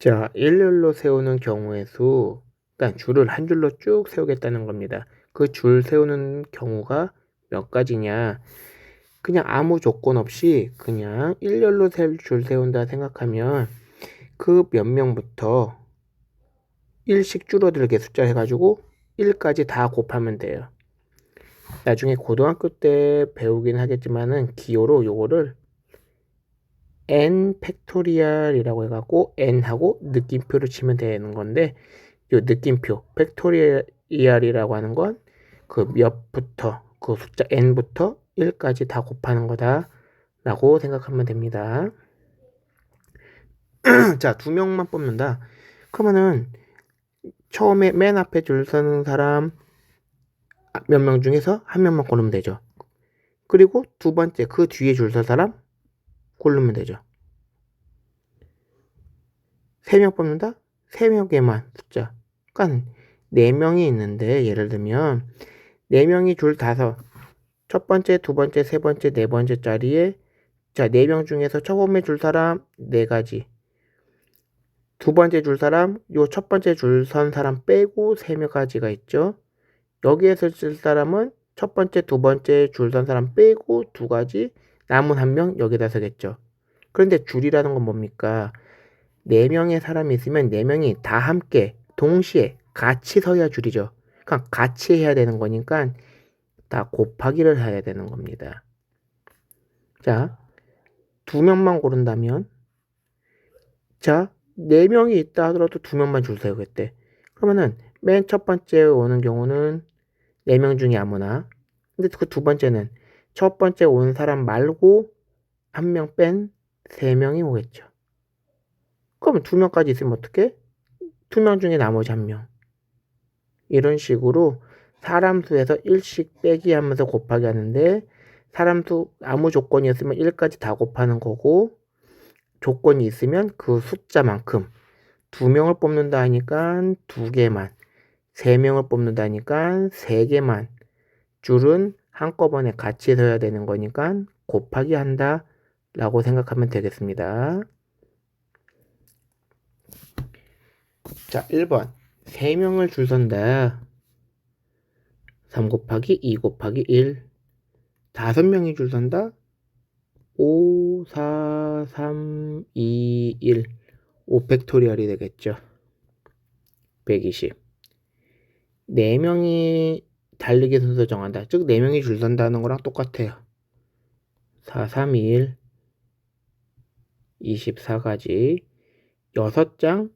자, 일렬로 세우는 경우의 수, 그러니까 줄을 한 줄로 쭉 세우겠다는 겁니다. 그 줄 세우는 경우가 몇 가지냐? 그냥 아무 조건 없이 그냥 일렬로 줄 세운다 생각하면 그 몇 명부터 1씩 줄어들게 숫자 해가지고 1까지 다 곱하면 돼요. 나중에 고등학교 때 배우긴 하겠지만은 기호로 요거를 n 팩토리얼이라고 해갖고 n하고 느낌표를 치면 되는 건데, 요 느낌표 팩토리얼이라고 하는 건 그 몇부터 그 숫자 n부터 1까지 다 곱하는 거다 라고 생각하면 됩니다. 자, 두 명만 뽑는다. 그러면은 처음에 맨 앞에 줄 서는 사람 몇 명 중에서 한 명만 고르면 되죠. 그리고 두 번째 그 뒤에 줄 설 사람 고르면 되죠. 3명 뽑는다? 3명에만 숫자. 그러니까 4명이 있는데, 예를 들면 4명이 줄 다섯, 첫 번째, 두 번째, 세 번째, 네 번째 자리에, 자, 4명 중에서 처음에 줄 사람 4가지, 두 번째 줄 사람, 요 첫 번째 줄 선 사람 빼고 3가지가 있죠. 여기에서 쓸 사람은 첫 번째, 두 번째 줄 선 사람 빼고 2가지, 남은 1명 여기다 서겠죠. 그런데 줄이라는 건 뭡니까? 4명의 사람이 있으면 4명이 다 함께 동시에 같이 서야 줄이죠. 그러니까 같이 해야 되는 거니까 다 곱하기를 해야 되는 겁니다. 자, 2명만 고른다면, 자, 4명이 있다 하더라도 2명만 줄 세우겠대. 그러면은 맨 첫 번째 오는 경우는 4명 중에 아무나. 근데 그 두 번째는 첫 번째 온 사람 말고 1명 뺀 3명이 오겠죠. 그러면 2명까지 있으면 어떻게? 2명 중에 나머지 1명. 이런 식으로 사람 수에서 1씩 빼기 하면서 곱하기 하는데, 사람 수 아무 조건이 없으면 1까지 다 곱하는 거고, 조건이 있으면 그 숫자만큼 2명을 뽑는다 하니까 2개만, 3명을 뽑는다 하니까 3개만, 줄은 한꺼번에 같이 서야 되는 거니까 곱하기 한다 라고 생각하면 되겠습니다. 자, 1번 3명을 줄 선다. 3 곱하기 2 곱하기 1. 5명이 줄 선다. 5, 4, 3, 2, 1. 5팩토리얼이 되겠죠. 120. 4명이 달리기 순서 정한다. 즉 4명이 줄 선다는 거랑 똑같아요. 4, 3, 2, 1. 24가지. 6장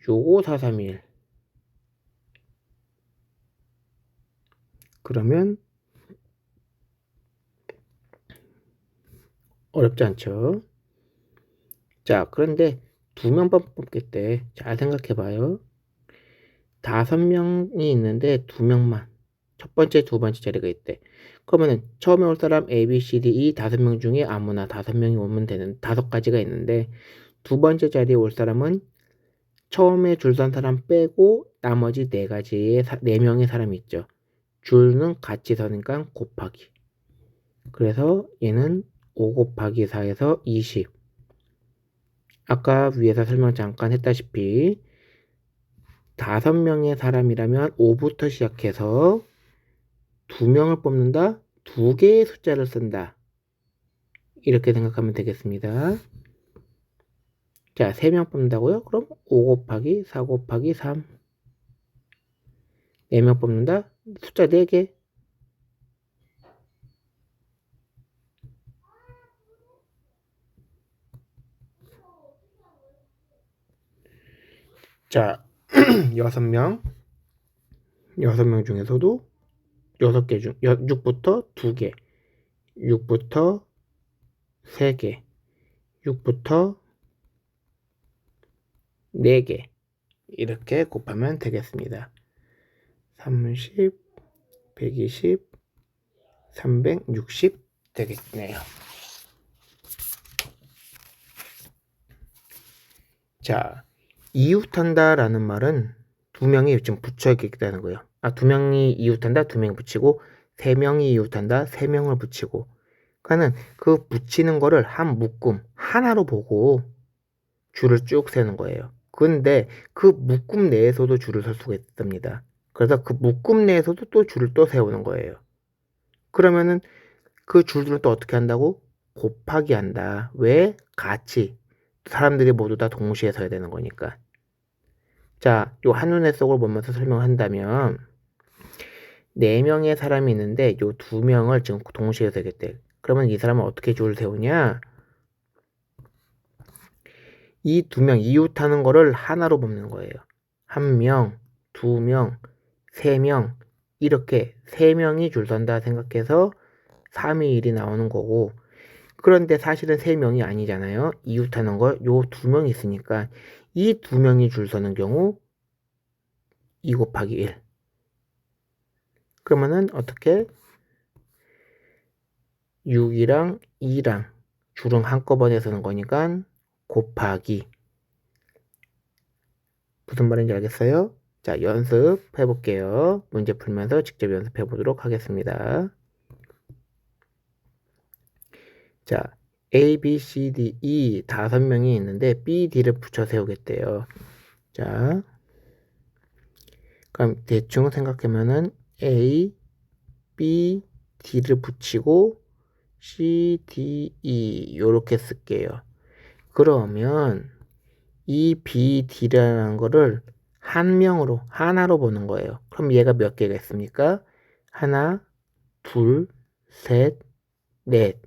6, 5, 4, 3, 1. 그러면 어렵지 않죠? 자, 그런데 2명만 뽑겠대. 잘 생각해봐요. 5명이 있는데 2명만 첫 번째, 두 번째 자리가 있대. 그러면은 처음에 올 사람 A, B, C, D, E 5명 중에 아무나 5명이 오면 되는 5가지가 있는데, 두 번째 자리에 올 사람은 처음에 줄 선 사람 빼고 나머지 4가지의 4명의 사람이 있죠. 줄은 같이 서니까 곱하기. 그래서 얘는 5 곱하기 4에서 20. 아까 위에서 설명 잠깐 했다시피 5명의 사람이라면 5부터 시작해서 2명을 뽑는다, 2개의 숫자를 쓴다. 이렇게 생각하면 되겠습니다. 자, 3명 뽑는다고요? 그럼 5 곱하기 4 곱하기 3. 4명 뽑는다? 숫자 4개. 자, 6명. 6명 중에서도 6개 중, 6부터 2개. 6부터 3개. 6부터 4개. 이렇게 곱하면 되겠습니다. 30, 120, 360 되겠네요. 자, 이웃한다라는 말은 2명이 지금 붙여있다는 거예요. 2명이 이웃한다, 2명이 붙이고, 3명이 이웃한다, 3명을 붙이고. 그러니까는 그 붙이는 거를 한 묶음 하나로 보고 줄을 쭉 세는 거예요. 근데 그 묶음 내에서도 줄을 설 수가 있습니다. 그래서 그 묶음 내에서도 또 줄을 또 세우는 거예요. 그러면은 그 줄들은 또 어떻게 한다고? 곱하기 한다. 왜? 같이. 사람들이 모두 다 동시에 서야 되는 거니까. 자, 요 한눈에 속을 보면서 설명한다면 4명의 사람이 있는데 요 2명을 지금 동시에 서야겠대. 그러면 이 사람은 어떻게 줄을 세우냐? 이 2명 이웃하는 거를 하나로 뽑는 거예요. 1명, 2명, 3명 이렇게 3명이 줄 선다 생각해서 3, 2, 1이 나오는 거고, 그런데 사실은 3명이 아니잖아요. 이웃하는 거 요 2명 있으니까 이 2명이 줄 서는 경우 2 곱하기 1. 그러면은 어떻게 6이랑 2랑 줄은 한꺼번에 서는 거니까 곱하기. 무슨 말인지 알겠어요? 자, 연습해 볼게요. 문제 풀면서 직접 연습해 보도록 하겠습니다. 자, A, B, C, D, E 5명이 있는데 B, D를 붙여 세우겠대요. 자, 그럼 대충 생각하면은 A, B, D를 붙이고 C, D, E 요렇게 쓸게요. 그러면 이 B, D라는 거를 한 명으로 하나로 보는 거예요. 그럼 얘가 몇 개가 있습니까? 하나, 둘, 셋, 넷.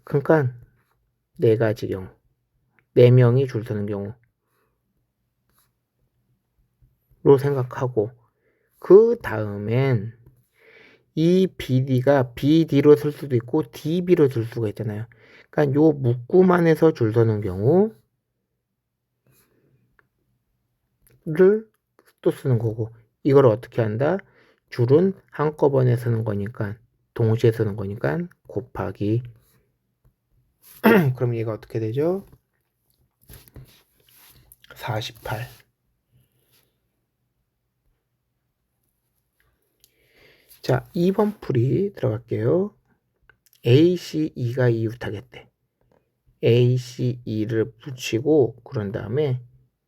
그러니까 4가지 경우. 4명이 줄 서는 경우로 생각하고, 그 다음엔 이 BD가 BD로 쓸 수도 있고 DB로 쓸 수가 있잖아요. 그러니까 요 묶음 안에서 줄 서는 경우를 또 쓰는 거고, 이걸 어떻게 한다? 줄은 한꺼번에 쓰는 거니까, 동시에 쓰는 거니까 곱하기. 그럼 얘가 어떻게 되죠? 48. 자, 2번 풀이 들어갈게요. A, C, E가 이웃하겠대. A, C, E를 붙이고 그런 다음에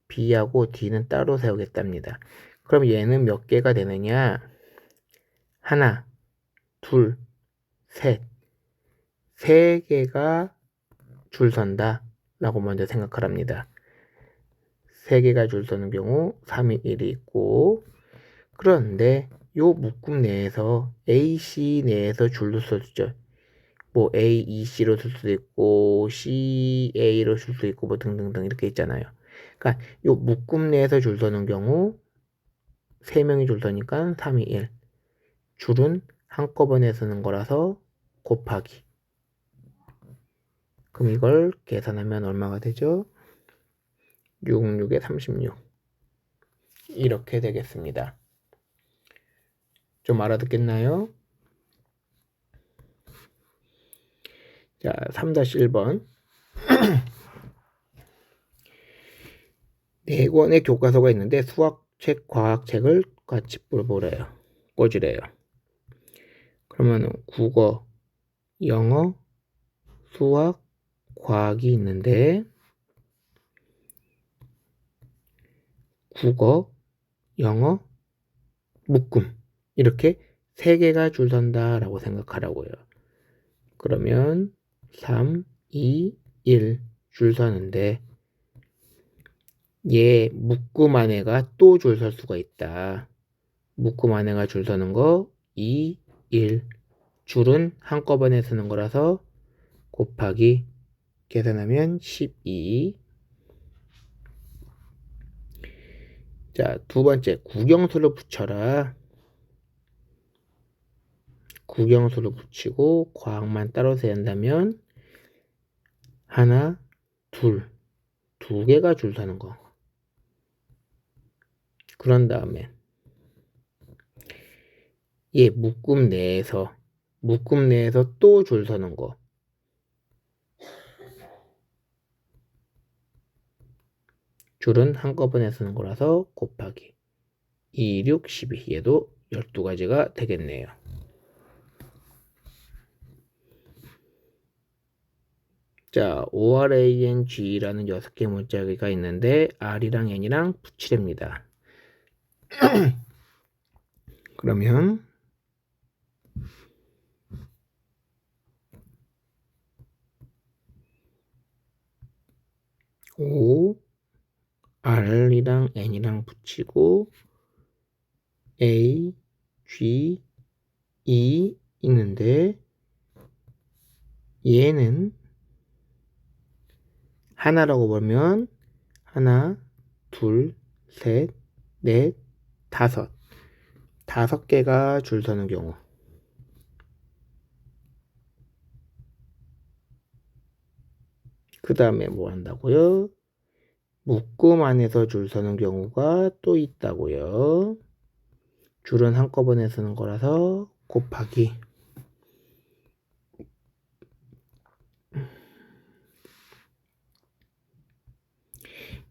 B하고 D는 따로 세우겠답니다. 그럼 얘는 몇 개가 되느냐? 하나, 둘, 셋. 3개가 줄 선다 라고 먼저 생각하랍니다. 3개가 줄 서는 경우 3, 2, 1이 있고, 그런데 요 묶음 내에서 A, C 내에서 줄도 써주죠. 뭐 A, E, C로 쓸 수도 있고 C, A로 쓸 수도 있고 뭐 등등등 이렇게 있잖아요. 그러니까 요 묶음 내에서 줄 서는 경우 3명이 줄 서니까 3, 2, 1. 줄은 한꺼번에 쓰는 거라서 곱하기. 그럼 이걸 계산하면 얼마가 되죠? 6, 6에 36. 이렇게 되겠습니다. 좀 알아듣겠나요? 자, 3-1번. 4권의 교과서가 있는데 수학책, 과학책을 같이 보래요. 꽂으래요. 그러면 국어, 영어, 수학, 과학이 있는데 국어, 영어, 묶음 이렇게 3개가 줄 선다라고 생각하라고요. 그러면 3, 2, 1 줄 서는데 얘 묶음 안에가 또 줄 설 수가 있다. 묶음 안에가 줄 서는 거 2, 1. 줄은 한꺼번에 쓰는 거라서 곱하기 계산하면 12. 자, 2번째 국영수를 붙여라. 국영수를 붙이고 과학만 따로 세야 한다면 하나, 둘, 2개가 줄 서는 거. 그런 다음에 얘 묶음 내에서 또 줄 서는 거. 줄은 한꺼번에 쓰는 거라서 곱하기 2, 6, 12. 얘도 12가지가 되겠네요. 자, ORANG라는 6개 문자가 있는데 R이랑 N이랑 붙이랍니다. 그러면 O, R이랑 N이랑 붙이고 A, G, E 있는데 얘는 하나라고 보면 하나, 둘, 셋, 넷, 다섯 개가 줄 서는 경우. 그 다음에 뭐 한다고요? 묶음 안에서 줄 서는 경우가 또 있다고요. 줄은 한꺼번에 쓰는 거라서 곱하기.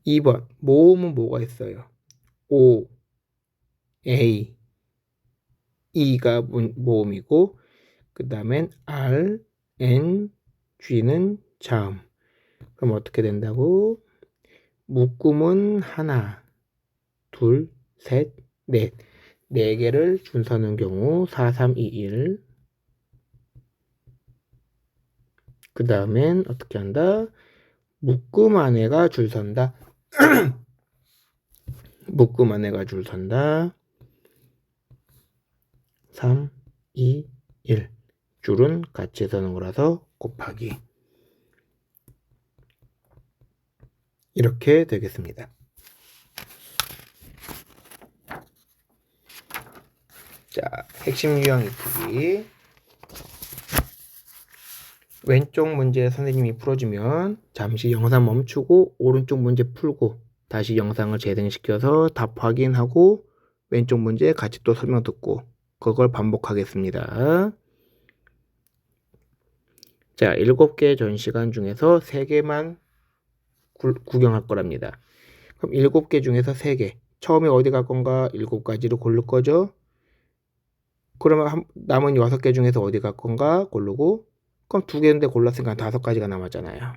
2번 모음은 뭐가 있어요? O, A, E가 모음이고 그 다음엔 R, N, G는 자음. 그럼 어떻게 된다고? 묶음은 하나, 둘, 셋, 넷. 4개를 줄 서는 경우 4, 3, 2, 1. 그 다음엔 어떻게 한다? 묶음 안에가 줄 선다. 묶음 안에가 줄 선다. 3, 2, 1. 줄은 같이 서는 거라서 곱하기. 이렇게 되겠습니다. 자, 핵심 유형 익히기. 왼쪽 문제 선생님이 풀어주면 잠시 영상 멈추고 오른쪽 문제 풀고 다시 영상을 재생시켜서 답 확인하고 왼쪽 문제 같이 또 설명 듣고 그걸 반복하겠습니다. 자, 7개 전시관 중에서 3개만 구경할 거랍니다. 그럼 7개 중에서 3개. 처음에 어디 갈 건가? 7가지로 고를 거죠? 그러면 남은 6개 중에서 어디 갈 건가? 고르고 그럼 2개인데 골랐으니까 5가지가 남았잖아요.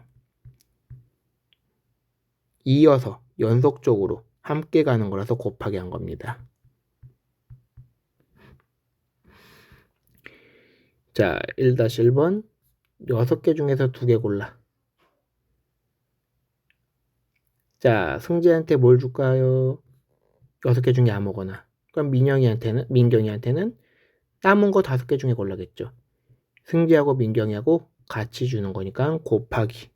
이어서 연속적으로 함께 가는 거라서 곱하기 한 겁니다. 자, 1-1번 6개 중에서 2개 골라. 자, 승재한테 뭘 줄까요? 6개 중에 아무거나. 그럼 민경이한테는 남은 거 5개 중에 골라겠죠. 승재하고 민경이하고 같이 주는 거니까 곱하기.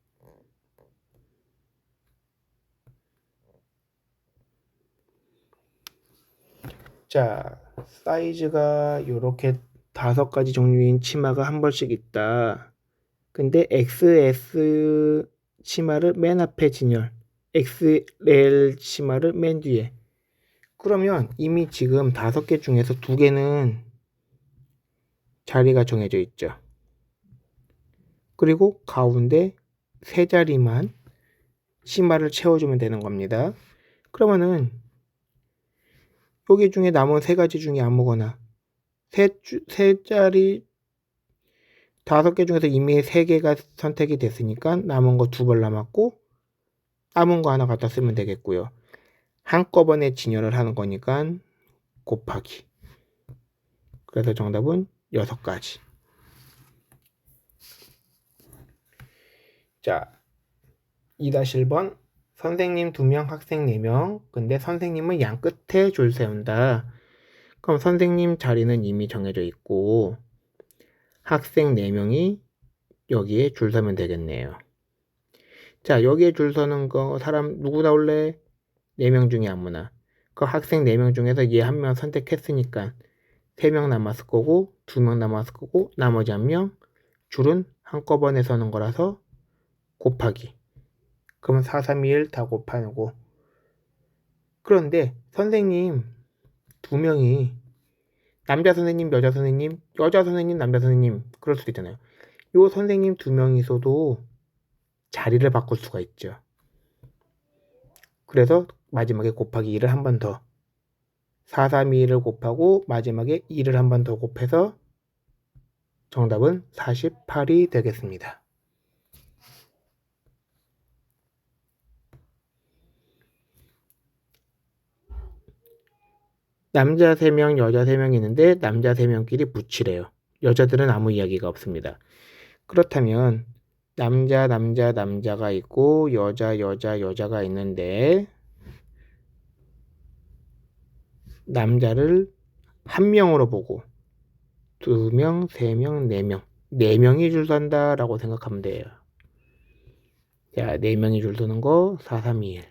자, 사이즈가 이렇게 5가지 종류인 치마가 한 벌씩 있다. 근데 XS 치마를 맨 앞에 진열, XL 치마를 맨 뒤에. 그러면 이미 지금 5개 중에서 2개는 자리가 정해져 있죠. 그리고 가운데 3자리만 치마를 채워주면 되는 겁니다. 그러면은 여기 중에 남은 3가지 중에 아무거나 세 자리 5개 중에서 이미 3개가 선택이 됐으니까 남은 거 2벌 남았고 남은 거 하나 갖다 쓰면 되겠고요. 한꺼번에 진열을 하는 거니까 곱하기. 그래서 정답은 6가지. 자, 2-1번 선생님 2명, 학생 4명. 근데 선생님은 양 끝에 줄 세운다. 그럼 선생님 자리는 이미 정해져 있고 학생 4명이 여기에 줄 서면 되겠네요. 자, 여기에 줄 서는 거 사람 누구 나올래? 4명 중에 아무나. 그 학생 4명 중에서 얘 한 명 선택했으니까 3명 남았을 거고 2명 남았을 거고 나머지 1명 줄은 한꺼번에 서는 거라서 곱하기. 그러면 4, 3, 2, 1 다 곱하고. 그런데 선생님 2명이 남자 선생님, 여자 선생님, 여자 선생님, 남자 선생님 그럴 수도 있잖아요. 요 선생님 2명이서도 자리를 바꿀 수가 있죠. 그래서 마지막에 곱하기 2를 한 번 더. 4, 3, 2, 1을 곱하고 마지막에 2를 한 번 더 곱해서 정답은 48이 되겠습니다. 남자 3명, 여자 3명 있는데 남자 3명끼리 붙이래요. 여자들은 아무 이야기가 없습니다. 그렇다면 남자가 있고 여자가 있는데 남자를 1명으로 보고 2명, 3명, 4명 4명이 줄 선다 라고 생각하면 돼요. 자, 4명이 줄 서는 거 4, 3, 2, 1.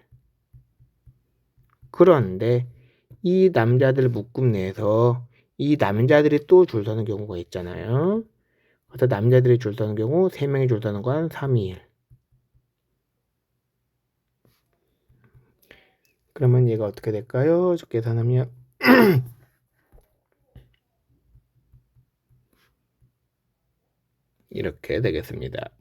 그런데 이 남자들 묶음 내에서 이 남자들이 또 줄 서는 경우가 있잖아요. 그래서 남자들이 줄 서는 경우 3명이 줄 서는 건 3, 2, 1. 그러면 얘가 어떻게 될까요? 저 계산하면 이렇게 되겠습니다.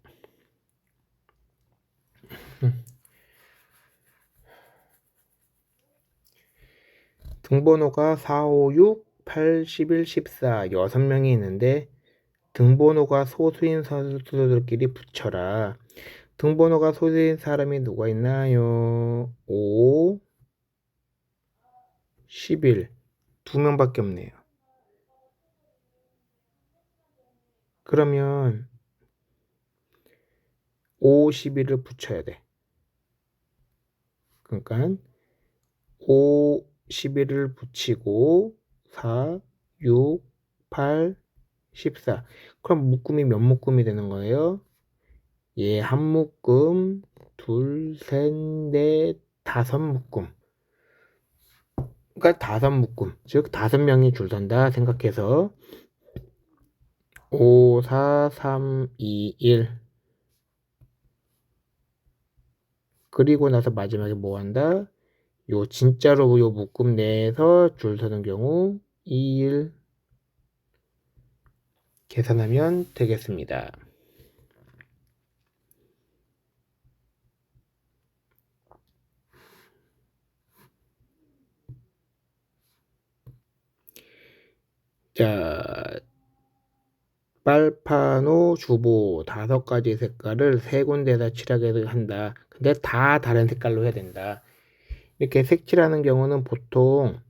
등번호가 4, 5, 6, 8, 11, 14 6명이 있는데 등번호가 소수인 선수들끼리 붙여라. 등번호가 소수인 사람이 누가 있나요? 5, 11 2명밖에 없네요. 그러면 5, 11을 붙여야 돼. 그러니까 5, 11을 붙이고 4, 6, 8, 14. 그럼 묶음이 몇 묶음이 되는 거예요? 예, 한 묶음, 둘, 셋, 넷, 5묶음. 그러니까 5묶음. 즉 5명이 줄 선다 생각해서 5, 4, 3, 2, 1. 그리고 나서 마지막에 뭐 한다? 요 진짜로 요 묶음 내에서 줄 서는 경우 2, 1 계산하면 되겠습니다. 자, 빨판호 주보 5가지 색깔을 3군데에다 칠하게 한다. 근데 다 다른 색깔로 해야 된다. 이렇게 색칠하는 경우는 보통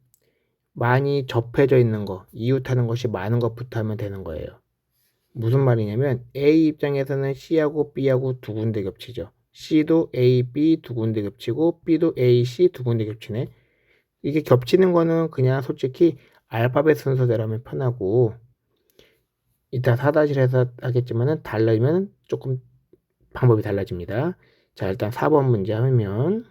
많이 접해져 있는 거, 이웃하는 것이 많은 것부터 하면 되는 거예요. 무슨 말이냐면 A 입장에서는 C하고 B하고 2군데 겹치죠. C도 A, B 2군데 겹치고 B도 A, C 2군데 겹치네. 이게 겹치는 거는 그냥 솔직히 알파벳 순서대로 하면 편하고 이따 사다실에서 하겠지만은 달라지면 조금 방법이 달라집니다. 자, 일단 4번 문제 하면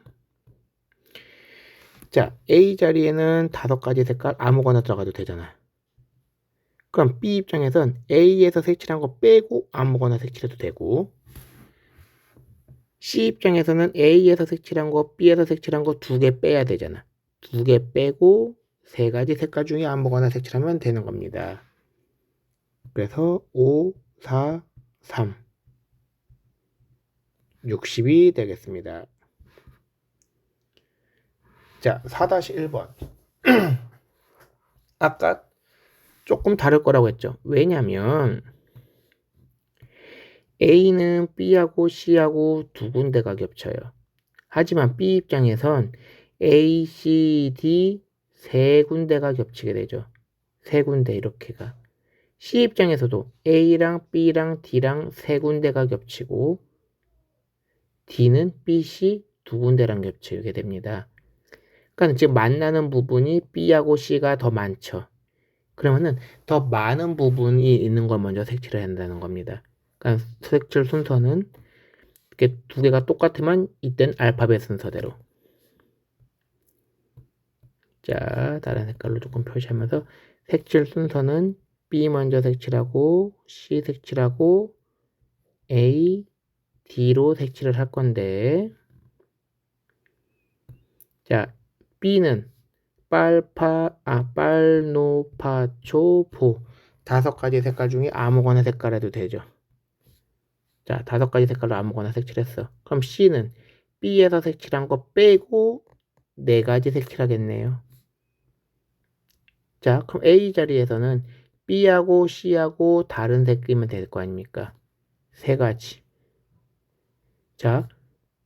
자, A 자리에는 5가지 색깔 아무거나 들어가도 되잖아. 그럼 B 입장에선 A에서 색칠한 거 빼고 아무거나 색칠해도 되고 C 입장에서는 A에서 색칠한 거 B에서 색칠한 거 2개 빼야 되잖아. 2개 빼고 3가지 색깔 중에 아무거나 색칠하면 되는 겁니다. 그래서 5, 4, 3 60이 되겠습니다. 자, 4-1번 아까 조금 다를 거라고 했죠. 왜냐면 A는 B하고 C하고 2군데가 겹쳐요. 하지만 B 입장에선 A, C, D 3군데가 겹치게 되죠. 3군데 이렇게가. C 입장에서도 A랑 B랑 D랑 3군데가 겹치고 D는 B, C 2군데랑 겹치게 됩니다. 그러니까 지금 만나는 부분이 B하고 C가 더 많죠. 그러면은 더 많은 부분이 있는 걸 먼저 색칠해야 한다는 겁니다. 그러니까 색칠 순서는 이렇게 2개가 똑같으면 이땐 알파벳 순서대로. 자, 다른 색깔로 조금 표시하면서 색칠 순서는 B 먼저 색칠하고 C 색칠하고 A, D로 색칠을 할 건데 자, B는 빨노파초보 5가지 색깔 중에 아무거나 색깔 해도 되죠. 자, 5가지 색깔로 아무거나 색칠했어. 그럼 C는 B에서 색칠한 거 빼고 4가지 색칠하겠네요. 자, 그럼 A 자리에서는 B하고 C하고 다른 색이면 될 거 아닙니까? 3가지. 자,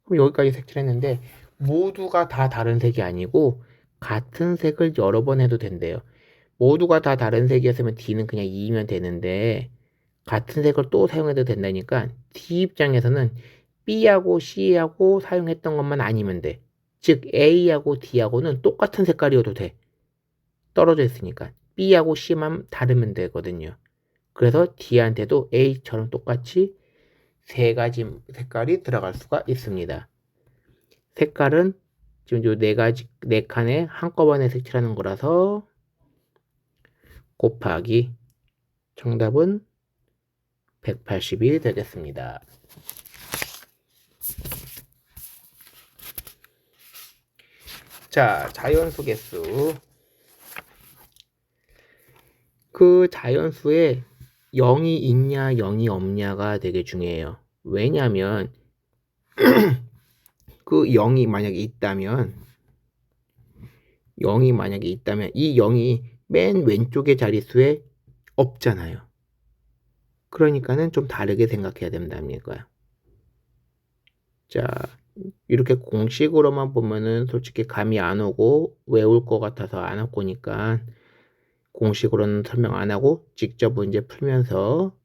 그럼 여기까지 색칠했는데 모두가 다 다른 색이 아니고 같은 색을 여러 번 해도 된대요. 모두가 다 다른 색이었으면 D는 그냥 2면 되는데 같은 색을 또 사용해도 된다니까 D 입장에서는 B하고 C하고 사용했던 것만 아니면 돼. 즉 A하고 D하고는 똑같은 색깔이어도 돼. 떨어져 있으니까 B하고 C만 다르면 되거든요. 그래서 D한테도 A처럼 똑같이 세 가지 색깔이 들어갈 수가 있습니다. 색깔은 지금 요 네 칸에 한꺼번에 색칠하는 거라서 곱하기 정답은 180이 되겠습니다. 자, 자연수 개수. 그 자연수에 0이 있냐 0이 없냐가 되게 중요해요. 왜냐하면 그 0이 만약에 있다면 이 0이 맨 왼쪽의 자릿수에 없잖아요. 그러니까는 좀 다르게 생각해야 된답니다. 자, 이렇게 공식으로만 보면은 솔직히 감이 안 오고 외울 것 같아서 안 할 거니까 공식으로는 설명 안 하고 직접 문제 풀면서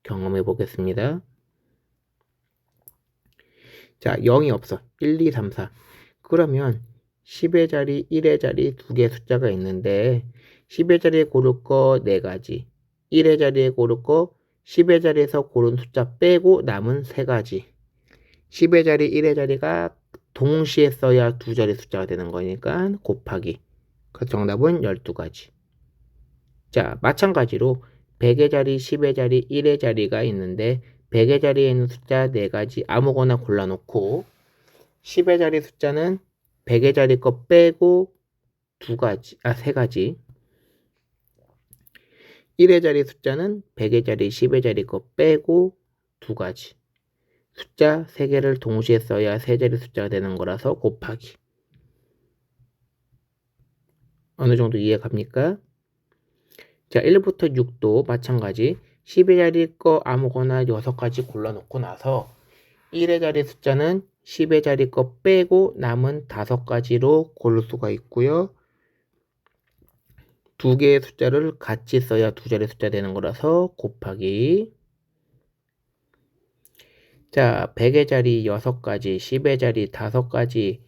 경험해 보겠습니다. 자, 0이 없어. 1, 2, 3, 4. 그러면 10의 자리, 1의 자리 두 개 숫자가 있는데 10의 자리에 고를 거 4가지, 1의 자리에 고를 거 10의 자리에서 고른 숫자 빼고 남은 3가지. 10의 자리, 1의 자리가 동시에 써야 두 자리 숫자가 되는 거니까 곱하기. 그 정답은 12가지. 자, 마찬가지로 100의 자리, 10의 자리, 1의 자리가 있는데 100의 자리에 있는 숫자 4가지 아무거나 골라놓고 10의 자리 숫자는 100의 자리 거 빼고 3가지. 1의 자리 숫자는 100의 자리, 10의 자리 거 빼고 2가지. 숫자 3개를 동시에 써야 3자리 숫자가 되는 거라서 곱하기. 어느 정도 이해 갑니까? 자, 1부터 6도 마찬가지. 10의 자리 거 아무거나 6가지 골라놓고 나서 1의 자리 숫자는 10의 자리 거 빼고 남은 5가지로 고를 수가 있고요. 두 개의 숫자를 같이 써야 두 자리 숫자 되는 거라서 곱하기. 자, 100의 자리 6가지, 10의 자리 5가지,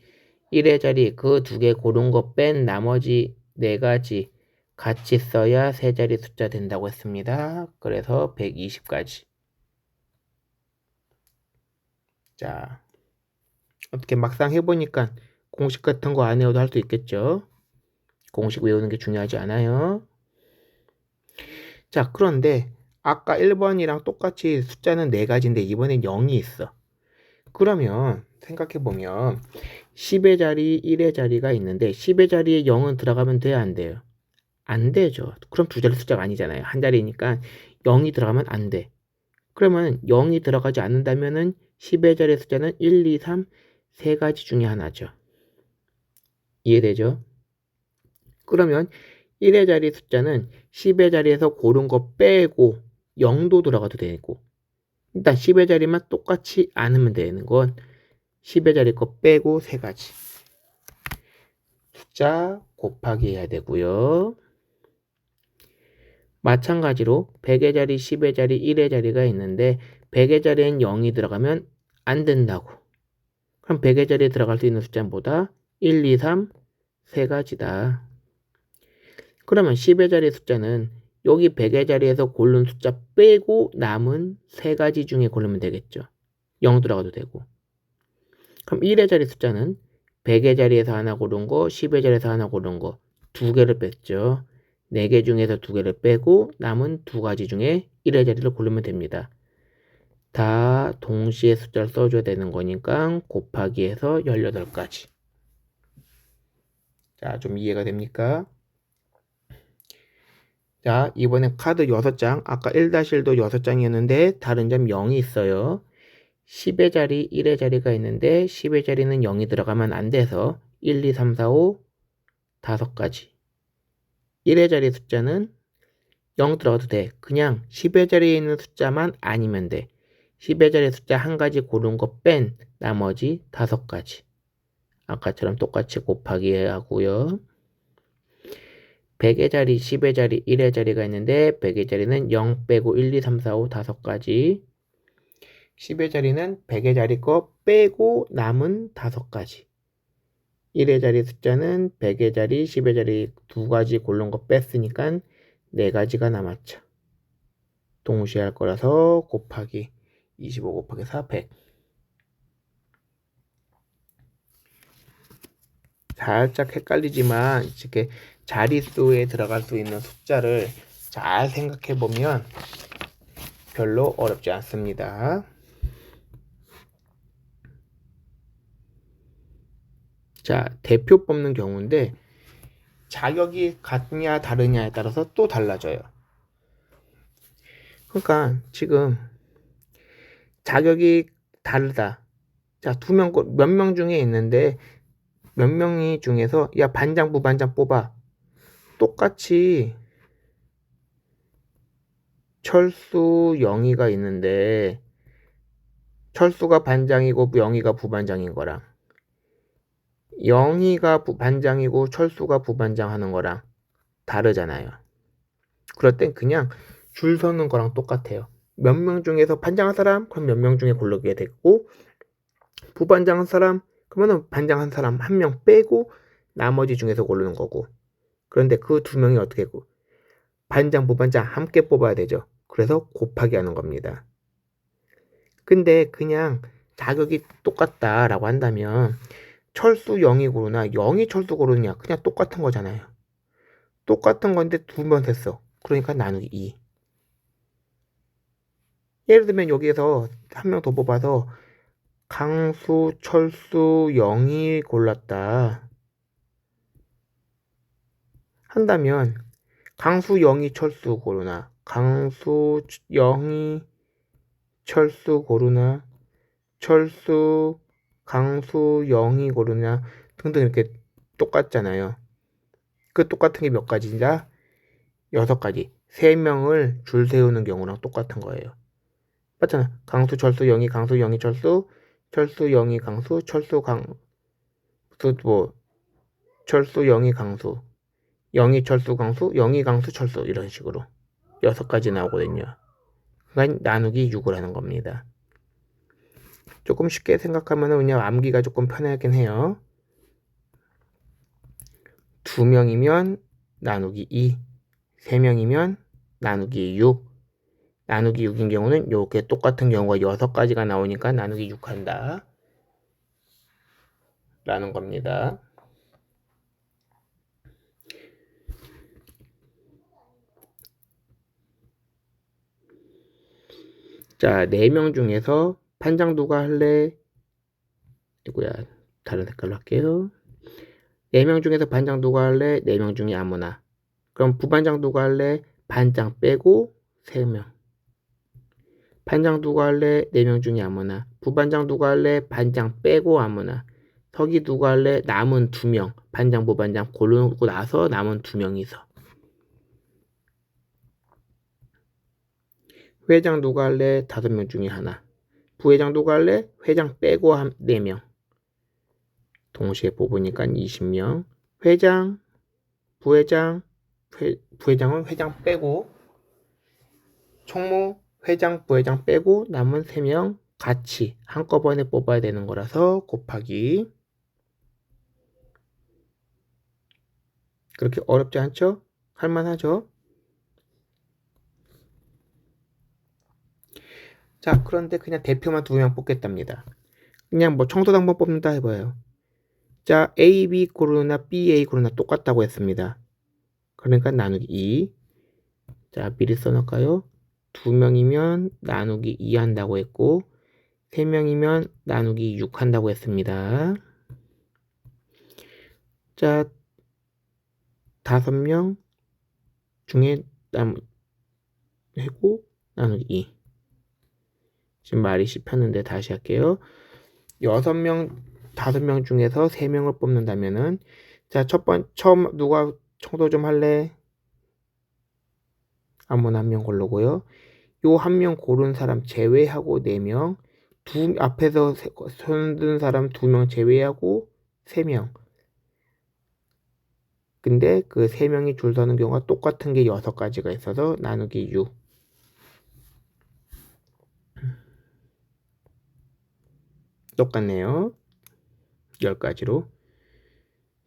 1의 자리 그 두 개 고른 거 뺀 나머지 4가지 같이 써야 세 자리 숫자 된다고 했습니다. 그래서 120가지. 자, 어떻게 막상 해보니까 공식 같은 거 안 외워도 할 수 있겠죠? 공식 외우는 게 중요하지 않아요. 자, 그런데 아까 1번이랑 똑같이 숫자는 4가지인데 이번엔 0이 있어. 그러면 생각해보면 10의 자리, 1의 자리가 있는데 10의 자리에 0은 들어가면 돼야 안 돼요? 안 되죠. 그럼 두 자리 숫자가 아니잖아요. 한 자리니까 0이 들어가면 안 돼. 그러면 0이 들어가지 않는다면은 10의 자리 숫자는 1, 2, 3, 3가지 중에 하나죠. 이해되죠? 그러면 1의 자리 숫자는 10의 자리에서 고른 거 빼고 0도 들어가도 되고 일단 10의 자리만 똑같이 않으면 되는 건 10의 자리 거 빼고 3가지 숫자 곱하기 해야 되고요. 마찬가지로 100의 자리, 10의 자리, 1의 자리가 있는데 100의 자리엔 0이 들어가면 안 된다고. 그럼 100의 자리에 들어갈 수 있는 숫자는 뭐다? 1, 2, 3, 3가지다. 그러면 10의 자리 숫자는 여기 100의 자리에서 고른 숫자 빼고 남은 3가지 중에 고르면 되겠죠. 0 들어가도 되고. 그럼 1의 자리 숫자는 100의 자리에서 하나 고른 거, 10의 자리에서 하나 고른 거 2개를 뺐죠. 4개 중에서 2개를 빼고 남은 2가지 중에 1의 자리를 고르면 됩니다. 다 동시에 숫자를 써줘야 되는 거니까 곱하기 해서 18가지. 자, 좀 이해가 됩니까? 자, 이번엔 카드 6장. 아까 1-1도 6장이었는데 다른 점 0이 있어요. 10의 자리, 1의 자리가 있는데 10의 자리는 0이 들어가면 안 돼서 1, 2, 3, 4, 5, 5가지. 1의 자리 숫자는 0 들어가도 돼. 그냥 10의 자리에 있는 숫자만 아니면 돼. 10의 자리 숫자 한 가지 고른 거 뺀 나머지 5가지. 아까처럼 똑같이 곱하기 하고요. 100의 자리, 10의 자리, 1의 자리가 있는데 100의 자리는 0 빼고 1, 2, 3, 4, 5, 5가지. 10의 자리는 100의 자리 거 빼고 남은 5가지. 1의 자리 숫자는 100의 자리, 10의 자리 2가지 고른 거 뺐으니까 4가지가 남았죠. 동시에 할 거라서 곱하기 25 곱하기 4, 100. 살짝 헷갈리지만 이렇게 자릿수에 들어갈 수 있는 숫자를 잘 생각해 보면 별로 어렵지 않습니다. 자, 대표 뽑는 경우인데 자격이 같냐 다르냐에 따라서 또 달라져요. 그러니까 지금 자격이 다르다. 자, 몇 명 중에 있는데 몇 명이 중에서 야 반장 부반장 뽑아. 똑같이 철수 영희가 있는데 철수가 반장이고 영희가 부반장인 거랑 영희가 반장이고 철수가 부반장 하는 거랑 다르잖아요. 그럴 땐 그냥 줄 서는 거랑 똑같아요. 몇 명 중에서 반장한 사람? 그럼 몇 명 중에 고르게 됐고 부반장한 사람? 그러면 반장한 사람 한 명 빼고 나머지 중에서 고르는 거고. 그런데 그 두 명이 어떻게 했고 반장 부반장 함께 뽑아야 되죠. 그래서 곱하기 하는 겁니다. 근데 그냥 자격이 똑같다라고 한다면 철수 영희 고르나 영희 철수 고르냐 그냥 똑같은 거잖아요. 똑같은 건데 2번 했어. 그러니까 나누기 2. 예를 들면 여기에서 한 명 더 뽑아서 강수, 철수, 영희 골랐다 한다면 강수, 영희, 철수 고르나 강수, 영희, 철수 고르나 철수, 강수, 영희 고르냐 등등 이렇게 똑같잖아요. 그 똑같은 게 몇 가지냐? 6가지. 3명을 줄 세우는 경우랑 똑같은 거예요. 맞잖아. 강수, 철수, 영희, 강수, 영희, 철수, 철수, 영희, 강수, 철수, 철수, 영희, 강수, 영희, 철수, 강수, 영희, 강수, 철수 이런 식으로 6가지 나오거든요. 그러니까 나누기 6을 하는 겁니다. 조금 쉽게 생각하면 그냥 암기가 조금 편하긴 해요. 2명이면 나누기 2, 3명이면 나누기 6, 나누기 6인 경우는 이렇게 똑같은 경우가 6가지가 나오니까 나누기 6 한다 라는 겁니다. 자, 4명 중에서 반장 누가 할래? 이거야 다른 색깔로 할게요. 4명 중에서 반장 누가 할래? 4명 중에 아무나. 그럼 부반장 누가 할래? 반장 빼고 3명. 반장 누가 할래? 4명 중에 아무나. 부반장 누가 할래? 반장 빼고 아무나. 서기 누가 할래? 남은 2명. 반장 부반장 고르고 나서 남은 2명이서. 회장 누가 할래? 5명 중에 하나. 부회장 누가 할래? 회장 빼고 4명. 동시에 뽑으니까 20명. 회장, 부회장, 부회장은 회장 빼고 총무, 회장, 부회장 빼고 남은 3명 같이 한꺼번에 뽑아야 되는 거라서 곱하기. 그렇게 어렵지 않죠? 할만하죠? 자, 그런데 그냥 대표만 2명 뽑겠답니다. 그냥 뭐 청소당번 뽑는다 해봐요. 자, A, B 고르나 B, A 고르나 똑같다고 했습니다. 그러니까 나누기 2. 자, 미리 써놓을까요? 2명이면 나누기 2 한다고 했고 3명이면 나누기 6 한다고 했습니다. 자, 5명 중에 해고 나누기 2. 지금 말이 씹혔는데 다시 할게요. 5명 중에서 3명을 뽑는다면은 자, 처음 누가 청소 좀 할래? 아무나 한 명 고르고요. 요 한 명 고른 사람 제외하고 4명, 앞에서 손든 사람 2명 제외하고 3명. 근데 그 3명이 줄 서는 경우가 똑같은 게 6가지가 있어서 나누기 6. 똑같네요. 10가지로.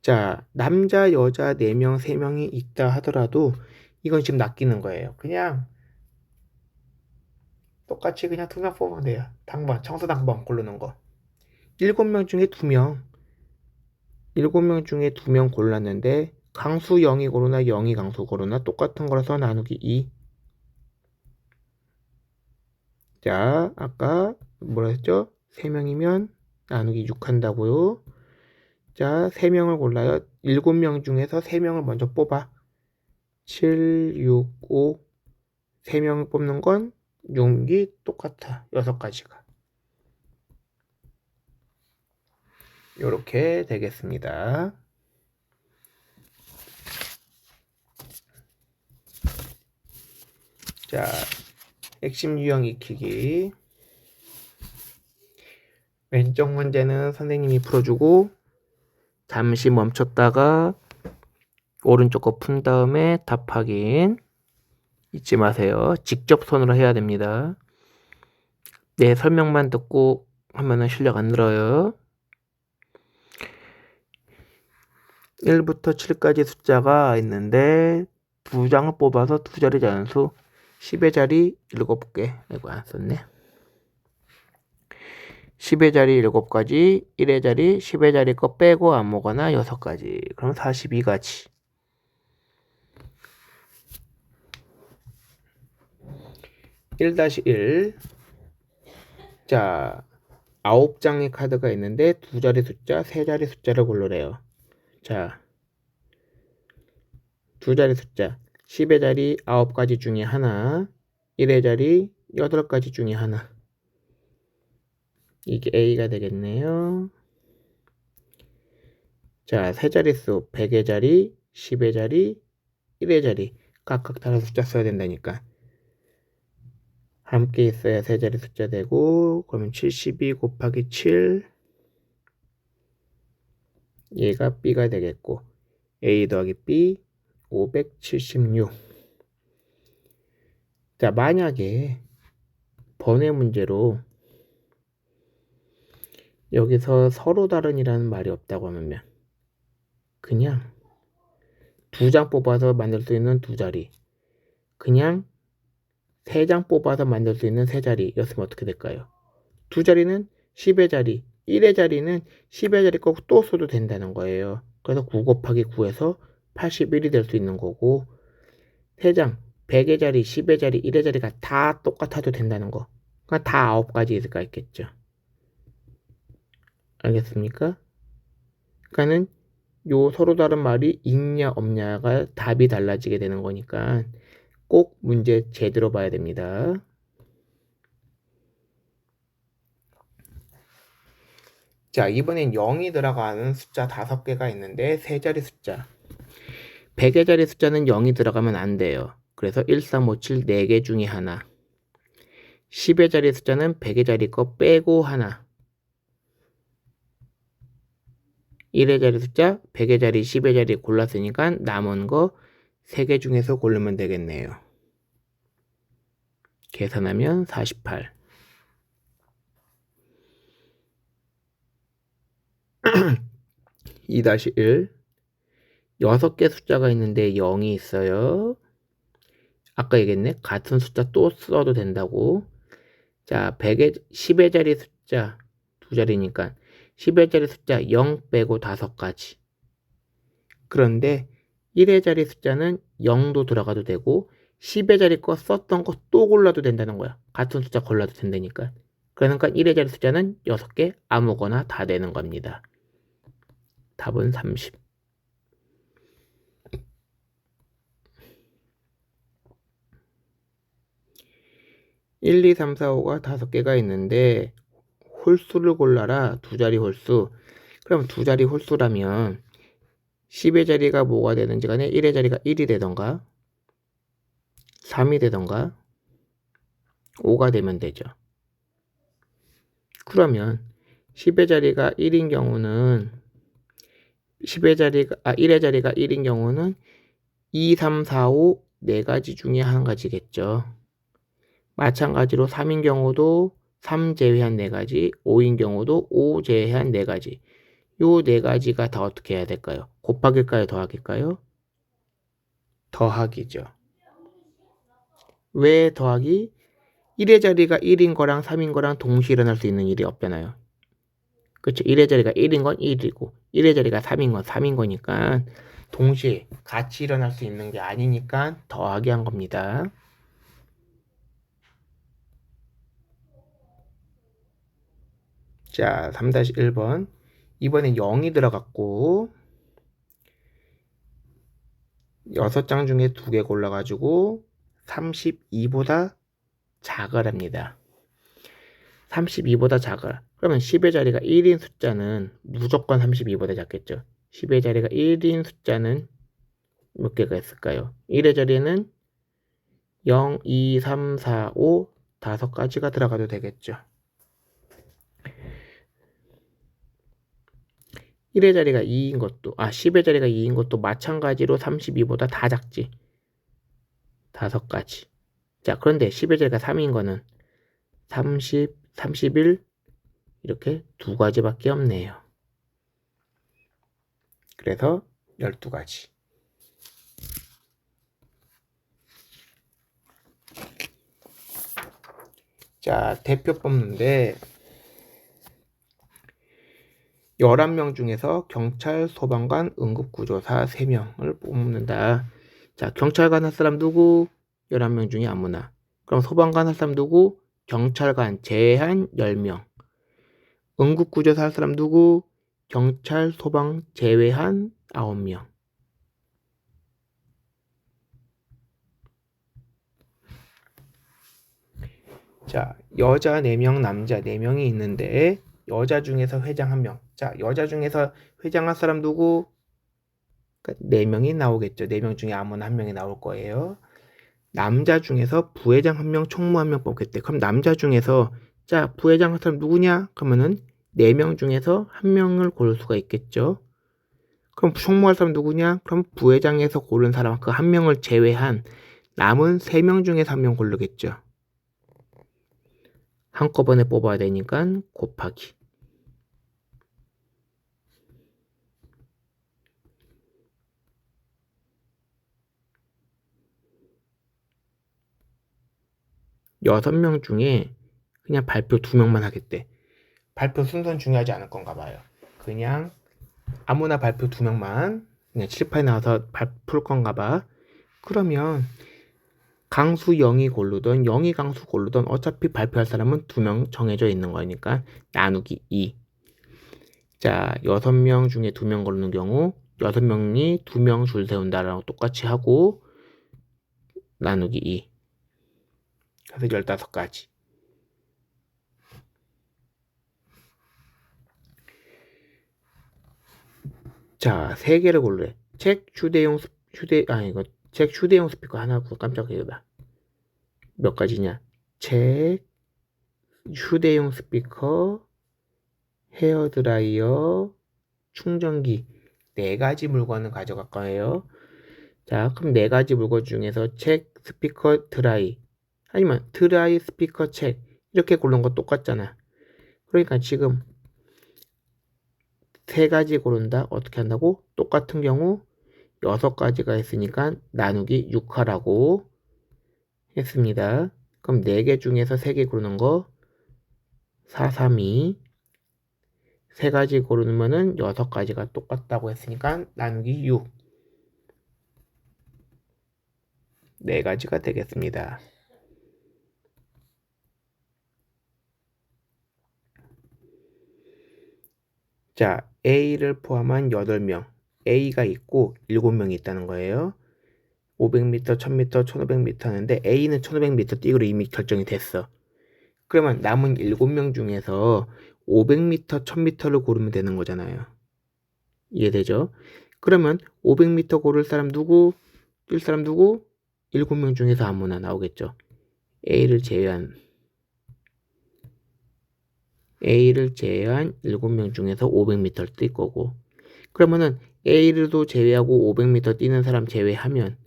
자, 남자, 여자 4명, 3명이 있다 하더라도 이건 지금 낚이는 거예요. 그냥 똑같이 그냥 2명 뽑으면 돼요. 당번, 청소 당번 고르는 거. 7명 중에 2명. 7명 중에 2명 골랐는데 강수 0이 고르나 0이 강수 고르나 똑같은 거라서 나누기 2. 자, 아까 뭐라 했죠? 3명이면 나누기 6 한다고요. 자, 3명을 골라요. 7명 중에서 3명을 먼저 뽑아. 7, 6, 5. 3명을 뽑는 건 6이 똑같아. 6가지가. 요렇게 되겠습니다. 자, 핵심 유형 익히기. 왼쪽 문제는 선생님이 풀어주고 잠시 멈췄다가 오른쪽 거 푼 다음에 답 확인. 잊지 마세요. 직접 손으로 해야 됩니다. 내 설명만 듣고 하면은 실력 안 늘어요. 1부터 7까지 숫자가 있는데 2장을 뽑아서 2자리 잔수 10의 자리 7개. 아이고 안 썼네. 10의 자리 7가지, 1의 자리, 10의 자리 거 빼고 아무거나 6가지. 그럼 42가지. 1-1. 자, 9장의 카드가 있는데 2자리 숫자, 3자리 숫자를 고르래요. 자, 2자리 숫자 10의 자리 9가지 중에 하나, 1의 자리 8가지 중에 하나. 이게 A가 되겠네요. 자, 3자릿수 100의 자리, 10의 자리, 1의 자리 각각 다른 숫자 써야 된다니까. 함께 있어야 3자리 숫자 되고, 그러면 72 곱하기 7. 얘가 B가 되겠고, A 더하기 B 576. 자, 만약에 번외 문제로 여기서 서로 다른이라는 말이 없다고 하면 그냥 2장 뽑아서 만들 수 있는 2자리, 그냥 3장 뽑아서 만들 수 있는 3자리였으면 어떻게 될까요? 2자리는 10의 자리, 1의 자리는 10의 자리 거 또 써도 된다는 거예요. 그래서 9 곱하기 9에서 81이 될 수 있는 거고, 3장 100의 자리, 10의 자리, 1의 자리가 다 똑같아도 된다는 거. 그러니까 다 9가지 있을까 있겠죠. 알겠습니까? 그러니까는 요 서로 다른 말이 있냐 없냐가 답이 달라지게 되는 거니까 꼭 문제 제대로 봐야 됩니다. 자, 이번엔 0이 들어가는 숫자 5개가 있는데 3자리 숫자. 100의 자리 숫자는 0이 들어가면 안 돼요. 그래서 1, 3, 5, 7 4개 중에 하나. 10의 자리 숫자는 100의 자리 거 빼고 하나. 1의 자리 숫자, 100의 자리, 10의 자리 골랐으니까 남은 거 3개 중에서 고르면 되겠네요. 계산하면 48. 2-1. 6개 숫자가 있는데 0이 있어요. 아까 얘기했네. 같은 숫자 또 써도 된다고. 자, 10의 자리 숫자 2자리니까 10의 자리 숫자 0 빼고 5가지. 그런데 1의 자리 숫자는 0도 들어가도 되고 10의 자리 거 썼던 거 또 골라도 된다는 거야. 같은 숫자 골라도 된다니까. 그러니까 1의 자리 숫자는 6개 아무거나 다 되는 겁니다. 답은 30. 1, 2, 3, 4, 5가 5개가 있는데 홀수를 골라라. 2자리 홀수. 그럼 2자리 홀수라면 10의 자리가 뭐가 되는지 간에 1의 자리가 1이 되던가 3이 되던가 5가 되면 되죠. 그러면 10의 자리가 1인 경우는 1의 자리가 1인 경우는 2, 3, 4, 5 4가지 중에 한 가지겠죠. 마찬가지로 3인 경우도 3 제외한 4가지, 5인 경우도 5 제외한 4가지. 요 4가지가 다 어떻게 해야 될까요? 곱하기일까요? 더하기일까요? 더하기죠. 왜 더하기? 1의 자리가 1인 거랑 3인 거랑 동시에 일어날 수 있는 일이 없잖아요. 그쵸? 1의 자리가 1인 건 1이고 1의 자리가 3인 건 3인 거니까 동시에 같이 일어날 수 있는 게 아니니까 더하기 한 겁니다. 자, 3-1번. 이번에 0이 들어갔고 6장 중에 2개 골라가지고 32보다 작으랍니다. 32보다 작아. 그러면 10의 자리가 1인 숫자는 무조건 32보다 작겠죠. 10의 자리가 1인 숫자는 몇 개가 있을까요? 1의 자리에는 0, 2, 3, 4, 5 5가지가 들어가도 되겠죠. 1의 자리가 2인 것도 10의 자리가 2인 것도 마찬가지로 32보다 다 작지. 5가지. 자, 그런데 10의 자리가 3인 거는 30, 31 이렇게 2가지밖에 없네요. 그래서 12가지. 자, 대표 뽑는데 11명 중에서 경찰, 소방관, 응급구조사 3명을 뽑는다. 자, 경찰관 할 사람 누구? 11명 중에 아무나. 그럼 소방관 할 사람 누구? 경찰관 제한 10명. 응급구조사 할 사람 누구? 경찰, 소방 제외한 9명. 자, 여자 4명, 남자 4명이 있는데 여자 중에서 회장 1명. 자, 여자 중에서 회장 할 사람 누구? 그러니까 4명이 나오겠죠. 4명 중에 아무나 1명이 나올 거예요. 남자 중에서 부회장 1명, 총무 1명 뽑겠대. 그럼 남자 중에서 자, 부회장 할 사람 누구냐? 그러면은 4명 중에서 1명을 고를 수가 있겠죠. 그럼 총무 할 사람 누구냐? 그럼 부회장에서 고른 사람 그 1명을 제외한 남은 3명 중에서 1명 고르겠죠. 한꺼번에 뽑아야 되니까 곱하기. 여섯 명 중에 그냥 발표 2명만 하겠대. 발표 순서는 중요하지 않을 건가 봐요. 그냥 아무나 발표 2명만 그냥 칠판에 나와서 풀 건가 봐. 그러면 강수 0이 고르던 0이 강수 고르던 어차피 발표할 사람은 2명 정해져 있는 거니까 나누기 2. 자, 6명 중에 2명 고르는 경우 6명이 2명 줄 세운다라고 똑같이 하고 나누기 2. 그래서 15가지. 자, 3개를 고르래. 책 휴대용 스피커 하나 깜짝이야. 몇 가지냐? 책, 휴대용 스피커, 헤어드라이어, 충전기 4가지 물건을 가져갈 거예요. 자, 그럼 4가지 물건 중에서 책, 스피커, 드라이 아니면 드라이, 스피커, 책 이렇게 고른 거 똑같잖아. 그러니까 지금 3가지 고른다. 어떻게 한다고? 똑같은 경우 6가지가 있으니까 나누기 6하라고 했습니다. 그럼 4개 중에서 3개 고르는 거 4, 3, 2 3가지 고르면은 6가지가 똑같다고 했으니까 나누기 6 4가지가 되겠습니다. 자, A를 포함한 8명 A가 있고 7명이 있다는 거예요. 500m, 1000m, 1500m 하는데 A는 1500m 뛰기로 이미 결정이 됐어. 그러면 남은 7명 중에서 500m, 1000m를 고르면 되는 거잖아요. 이해되죠? 그러면 500m 고를 사람 누구? 뛸 사람 누구? 7명 중에서 아무나 나오겠죠. A를 제외한 7명 중에서 500m를 뛸 거고. 그러면은 A를도 제외하고 500m 뛰는 사람 제외하면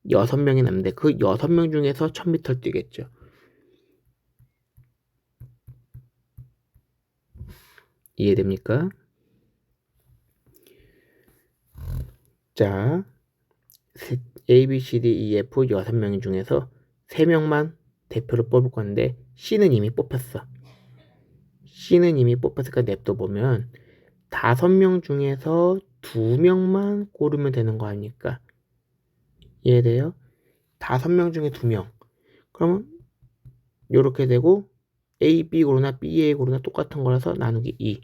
6명이 남는데 그 6명 중에서 1000m 뛰겠죠. 이해됩니까? 자, A, B, C, D, E, F 6명 중에서 3명만 대표를 뽑을 건데 C는 이미 뽑혔어. C는 이미 뽑혔으니까 냅둬보면 5명 중에서 2명만 고르면 되는 거 아닙니까? 이해돼요? 5명 중에 2명. 그러면 요렇게 되고 A, B 고르나 B, A 고르나 똑같은 거라서 나누기 2.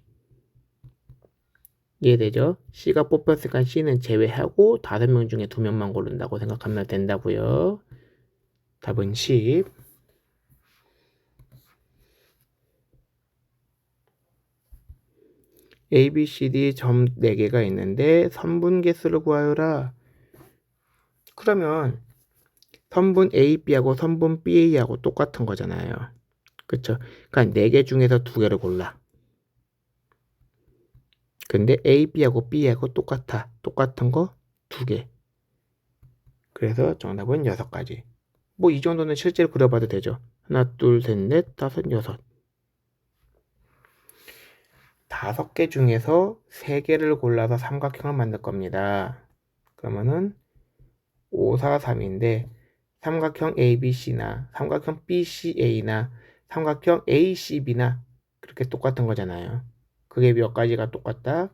이해되죠? C가 뽑혔으니까 C는 제외하고 5명 중에 2명만 고른다고 생각하면 된다고요. 답은 10. A, B, C, D 점 4개가 있는데 선분 개수를 구하여라. 그러면 선분 A, B하고 선분 B, A하고 똑같은 거잖아요. 그쵸? 그러니까 4개 중에서 2개를 골라. 근데 A, B하고 B하고 똑같아. 똑같은 거 2개. 그래서 정답은 6가지. 뭐 이 정도는 실제로 그려봐도 되죠. 하나, 둘, 셋, 넷, 다섯, 여섯. 5개 중에서 3개를 골라서 삼각형을 만들 겁니다. 그러면은 5, 4, 3인데 삼각형 ABC나 삼각형 BCA나 삼각형 ACB나 그렇게 똑같은 거잖아요. 그게 몇 가지가 똑같다?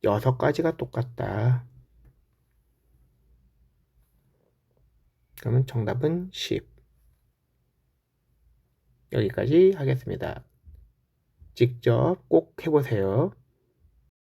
6가지가 똑같다. 그러면 정답은 10. 여기까지 하겠습니다. 직접 꼭 해보세요.